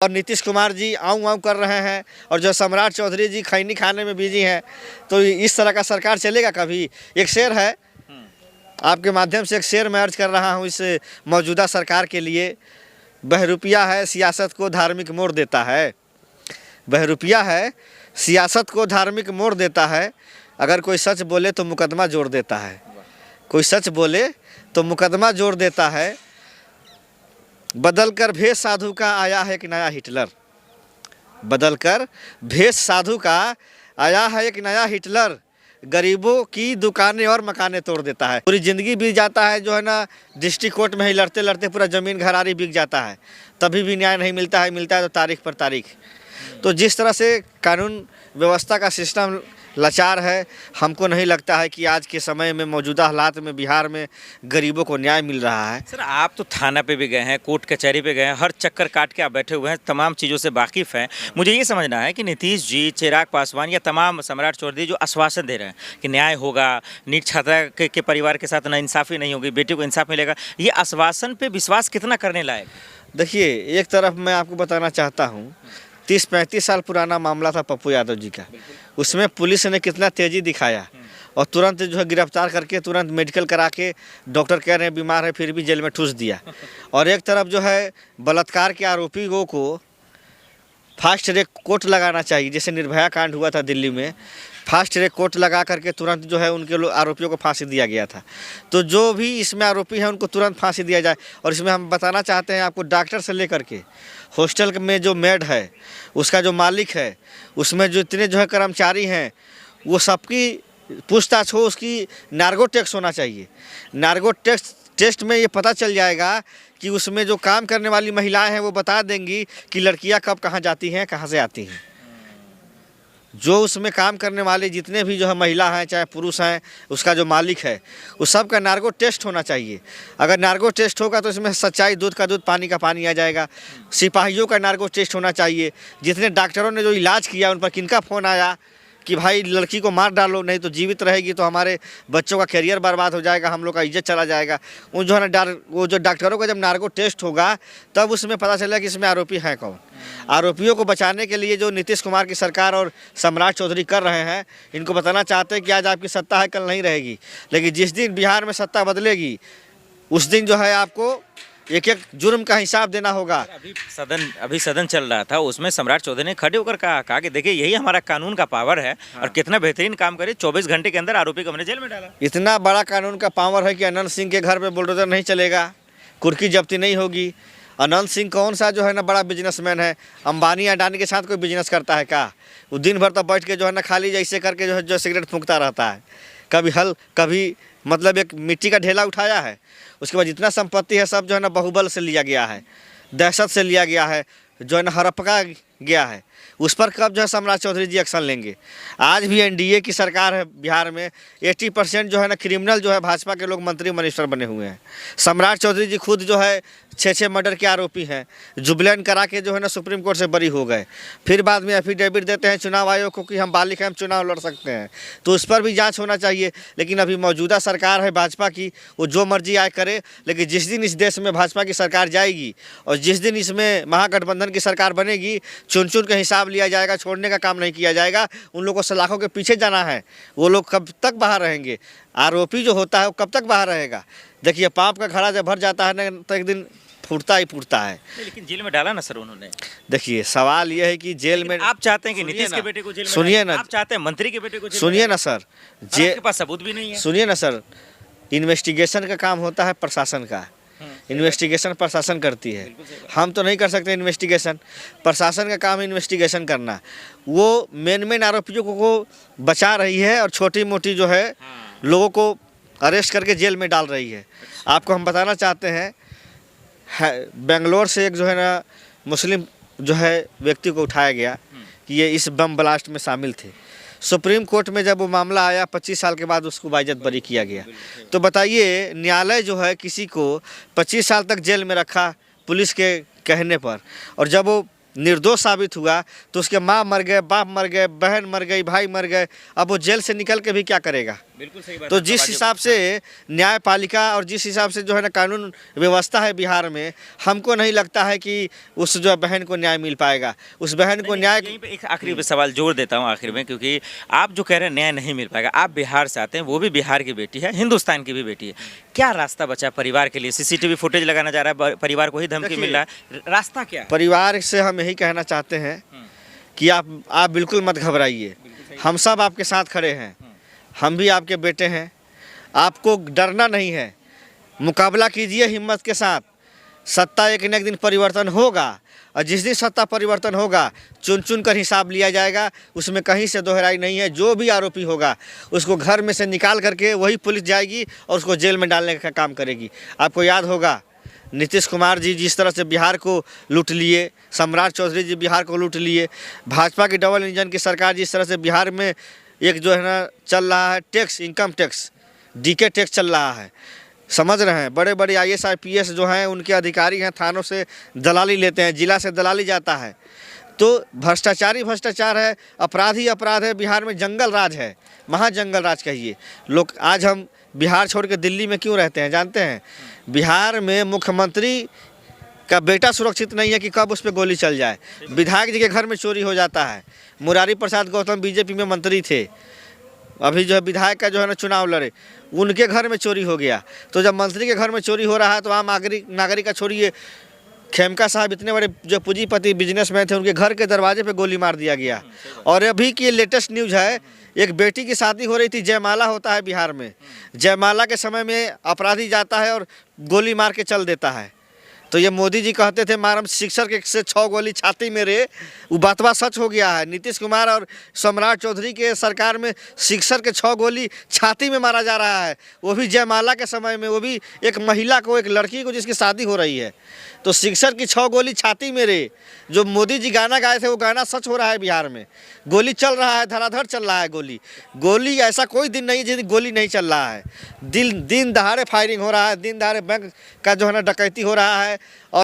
और नीतीश कुमार जी आऊँ आऊँ कर रहे हैं और जो सम्राट चौधरी जी खैनी खाने में बिजी हैं। तो इस तरह का सरकार चलेगा कभी? एक शेर है, आपके माध्यम से एक शेर मैं अर्ज कर रहा हूँ इस मौजूदा सरकार के लिए। बहरूपिया है सियासत को धार्मिक मोड़ देता है। बहरूपिया है सियासत को धार्मिक मोड़ देता है। अगर कोई सच बोले तो मुकदमा जोड़ देता है। कोई सच बोले तो मुकदमा जोड़ देता है। बदल कर भेष साधु का आया है एक नया हिटलर। बदल कर भेष साधु का आया है एक नया हिटलर। गरीबों की दुकानें और मकानें तोड़ देता है। पूरी ज़िंदगी बीत जाता है जो है ना, डिस्ट्रिक्ट कोर्ट में ही लड़ते लड़ते पूरा ज़मीन घरारी बिक जाता है, तभी भी न्याय नहीं मिलता है। मिलता है तो तारीख पर तारीख। तो जिस तरह से कानून व्यवस्था का सिस्टम लाचार है, हमको नहीं लगता है कि आज के समय में मौजूदा हालात में बिहार में गरीबों को न्याय मिल रहा है। सर, आप तो थाना पे भी गए हैं, कोर्ट कचहरी पे गए हैं, हर चक्कर काट के आप बैठे हुए हैं, तमाम चीज़ों से वाकिफ़ हैं। मुझे ये समझना है कि नीतीश जी, चिराग पासवान या तमाम सम्राट चौधरी जो आश्वासन दे रहे हैं कि न्याय होगा, नीट छात्रा के परिवार के साथ नाइंसाफ़ी नहीं होगी, बेटी को इंसाफ मिलेगा, ये आश्वासन पे विश्वास कितना करने लायक? देखिए, एक तरफ मैं आपको बताना चाहता हूँ, 30-35 साल पुराना मामला था पप्पू यादव जी का। उसमें पुलिस ने कितना तेज़ी दिखाया और तुरंत जो है गिरफ्तार करके तुरंत मेडिकल करा के, डॉक्टर कह रहे हैं बीमार है फिर भी जेल में ठूस दिया। और एक तरफ जो है बलात्कार के आरोपियों को फास्ट ट्रैक कोर्ट लगाना चाहिए, जैसे निर्भया कांड हुआ था दिल्ली में। फास्ट ट्रैक कोर्ट लगा करके तुरंत जो है उनके आरोपियों को फांसी दिया गया था। तो जो भी इसमें आरोपी हैं उनको तुरंत फांसी दिया जाए। और इसमें हम बताना चाहते हैं आपको, डॉक्टर से लेकर के हॉस्टल में जो मेड है, उसका जो मालिक है, उसमें जो इतने जो है कर्मचारी हैं, वो सबकी पूछताछ हो। उसकी नार्को टेस्ट होना चाहिए। नार्को टेस्ट में ये पता चल जाएगा कि उसमें जो काम करने वाली महिलाएं हैं वो बता देंगी कि लड़कियां कब कहाँ जाती हैं, कहाँ से आती हैं। जो उसमें काम करने वाले जितने भी जो है महिला हैं चाहे पुरुष हैं, उसका जो मालिक है, उस सब का नार्को टेस्ट होना चाहिए। अगर नार्को टेस्ट होगा तो इसमें सच्चाई, दूध का दूध पानी का पानी आ जाएगा। सिपाहियों का नार्को टेस्ट होना चाहिए। जितने डॉक्टरों ने जो इलाज किया उन पर किनका फ़ोन आया कि भाई लड़की को मार डालो, नहीं तो जीवित रहेगी तो हमारे बच्चों का करियर बर्बाद हो जाएगा, हम लोग का इज्जत चला जाएगा। उन जो है ना वो जो डॉक्टरों का जब नार्को टेस्ट होगा तब उसमें पता चलेगा कि इसमें आरोपी हैं कौन। आरोपियों को बचाने के लिए जो नीतीश कुमार की सरकार और सम्राट चौधरी कर रहे हैं, इनको बताना चाहते हैं कि आज आपकी सत्ता है, कल नहीं रहेगी। लेकिन जिस दिन बिहार में सत्ता बदलेगी उस दिन जो है आपको एक एक जुर्म का हिसाब देना होगा। अभी सदन चल रहा था, उसमें सम्राट चौधरी ने खड़े होकर कहा कि देखिए यही हमारा कानून का पावर है। हाँ। और कितना बेहतरीन काम करे, 24 घंटे के अंदर आरोपी को हमने जेल में डाला। इतना बड़ा कानून का पावर है कि अनंत सिंह के घर पे बुलडोजर नहीं चलेगा, कुर्की जब्ती नहीं होगी। अनंत सिंह कौन सा जो है ना बड़ा बिजनेसमैन है? अंबानी अडानी के साथ कोई बिजनेस करता है क्या? वो दिन भर तो बैठ के जो है ना खाली जैसे करके जो है जो सिगरेट फूंकता रहता है। कभी मतलब एक मिट्टी का ढेला उठाया है, उसके बाद जितना संपत्ति है सब जो है ना बाहुबल से लिया गया है, दहशत से लिया गया है, जो है ना हड़पका गया है। उस पर कब जो है सम्राट चौधरी जी एक्शन लेंगे? आज भी एनडीए की सरकार है बिहार में, 80% जो है ना क्रिमिनल जो है भाजपा के लोग मंत्री मिनिस्टर बने हुए हैं। सम्राट चौधरी जी खुद जो है 6 मर्डर के आरोपी हैं, जुबलेन करा के जो है ना सुप्रीम कोर्ट से बरी हो गए। फिर बाद में एफिडेविट देते हैं चुनाव आयोग को कि हम बालिक हैं, हम चुनाव लड़ सकते हैं। तो उस पर भी जाँच होना चाहिए। लेकिन अभी मौजूदा सरकार है भाजपा की, वो जो मर्जी आए करे। लेकिन जिस दिन इस देश में भाजपा की सरकार जाएगी और जिस दिन इसमें महागठबंधन की सरकार बनेगी, चुन चुन के हिसाब लिया जाएगा, छोड़ने का काम नहीं किया जाएगा। उन लोगों को सलाखों के पीछे जाना है। वो लोग कब तक बाहर रहेंगे? आरोपी जो होता है वो कब तक बाहर रहेगा? देखिए, पाप का घड़ा जब भर जाता है ना तो एक दिन फूटता ही फूटता है। लेकिन जेल में डाला ना सर उन्होंने। देखिए, सवाल यह है कि जेल में आप चाहते हैं कि नीतीश के बेटे को जेल में, सुनिए ना, आप चाहते हैं मंत्री के बेटे को जेल, सुनिए ना सर, आपके पास सबूत भी नहीं है। सुनिए ना सर, इन्वेस्टिगेशन का काम होता है प्रशासन का। इन्वेस्टिगेशन प्रशासन करती है, हम तो नहीं कर सकते इन्वेस्टिगेशन। प्रशासन का काम है इन्वेस्टिगेशन करना। वो मेन आरोपियों को बचा रही है और छोटी मोटी जो है लोगों को अरेस्ट करके जेल में डाल रही है। आपको हम बताना चाहते हैं, बेंगलोर से एक जो है ना मुस्लिम जो है व्यक्ति को उठाया गया कि ये इस बम ब्लास्ट में शामिल थे। सुप्रीम कोर्ट में जब वो मामला आया 25 साल के बाद उसको बाइज्जत बरी किया गया। तो बताइए, न्यायालय जो है किसी को 25 साल तक जेल में रखा पुलिस के कहने पर, और जब वो निर्दोष साबित हुआ तो उसके माँ मर गए, बाप मर गए, बहन मर गई, भाई मर गए। अब वो जेल से निकल के भी क्या करेगा? बिल्कुल सही बात तो है। जिस हिसाब से न्यायपालिका और जिस हिसाब से जो है ना कानून व्यवस्था है बिहार में, हमको नहीं लगता है कि उस जो बहन को न्याय मिल पाएगा। उस बहन को न्याय यहीं पे एक आखिरी पे सवाल जोड़ देता हूँ आखिर में, क्योंकि आप जो कह रहे हैं न्याय नहीं मिल पाएगा, आप बिहार से आते हैं, वो भी बिहार की बेटी है, हिंदुस्तान की भी बेटी है, क्या रास्ता बचा परिवार के लिए? सीसीटीवी फुटेज लगाना जा रहा है, परिवार को ही धमकी मिल रहा है, रास्ता क्या है? परिवार से हम यही कहना चाहते हैं कि आप बिल्कुल मत घबराइए, हम सब आपके साथ खड़े हैं, हम भी आपके बेटे हैं, आपको डरना नहीं है, मुकाबला कीजिए हिम्मत के साथ। सत्ता एक न एक दिन परिवर्तन होगा, और जिस दिन सत्ता परिवर्तन होगा चुन चुन कर हिसाब लिया जाएगा, उसमें कहीं से दोहराई नहीं है। जो भी आरोपी होगा उसको घर में से निकाल करके वही पुलिस जाएगी और उसको जेल में डालने का काम करेगी। आपको याद होगा नीतीश कुमार जी जिस तरह से बिहार को लूट लिए, सम्राट चौधरी जी बिहार को लूट लिए, भाजपा की डबल इंजन की सरकार जिस तरह से बिहार में एक जो है ना चल रहा है टैक्स, इनकम टैक्स, डीके टैक्स चल रहा है, समझ रहे हैं। बड़े बड़े IAS IPS जो हैं उनके अधिकारी हैं, थानों से दलाली लेते हैं, जिला से दलाली जाता है। तो भ्रष्टाचारी भ्रष्टाचार है, अपराधी अपराध है, बिहार में जंगल राज है, महाजंगल राज कहिए। लोग आज हम बिहार छोड़ के दिल्ली में क्यों रहते हैं जानते हैं? बिहार में मुख्यमंत्री का बेटा सुरक्षित नहीं है कि कब उस पर गोली चल जाए। विधायक जी के घर में चोरी हो जाता है। मुरारी प्रसाद गौतम BJP में मंत्री थे, अभी जो है विधायक का जो है ना चुनाव लड़े, उनके घर में चोरी हो गया। तो जब मंत्री के घर में चोरी हो रहा है तो आम नागरिक का छोड़िए, खेमका साहब इतने बड़े जो पूंजीपति बिजनेसमैन थे, उनके घर के दरवाजे पे गोली मार दिया गया। और अभी की लेटेस्ट न्यूज़ है, एक बेटी की शादी हो रही थी, जयमाला होता है बिहार में, जयमाला के समय में अपराधी जाता है और गोली मार के चल देता है। तो ये मोदी जी कहते थे मारम शिक्षक के से 6 गोली छाती में रे, वो बातवा सच हो गया है। नीतीश कुमार और सम्राट चौधरी के सरकार में शिक्षक के 6 गोली छाती में मारा जा रहा है, वो भी जयमाला के समय में, वो भी एक महिला को, एक लड़की को जिसकी शादी हो रही है। तो शिक्षक की 6 गोली छाती में रे, जो मोदी जी गाना गाए थे वो गाना सच हो रहा है बिहार में। गोली चल रहा है, धड़ाधड़ चल रहा है गोली, ऐसा कोई दिन नहीं जिस दिन गोली नहीं चल रहा है। दिन दहाड़े फायरिंग हो रहा है, दिन दहाड़े बैंक का जो है ना डकैती हो रहा है। और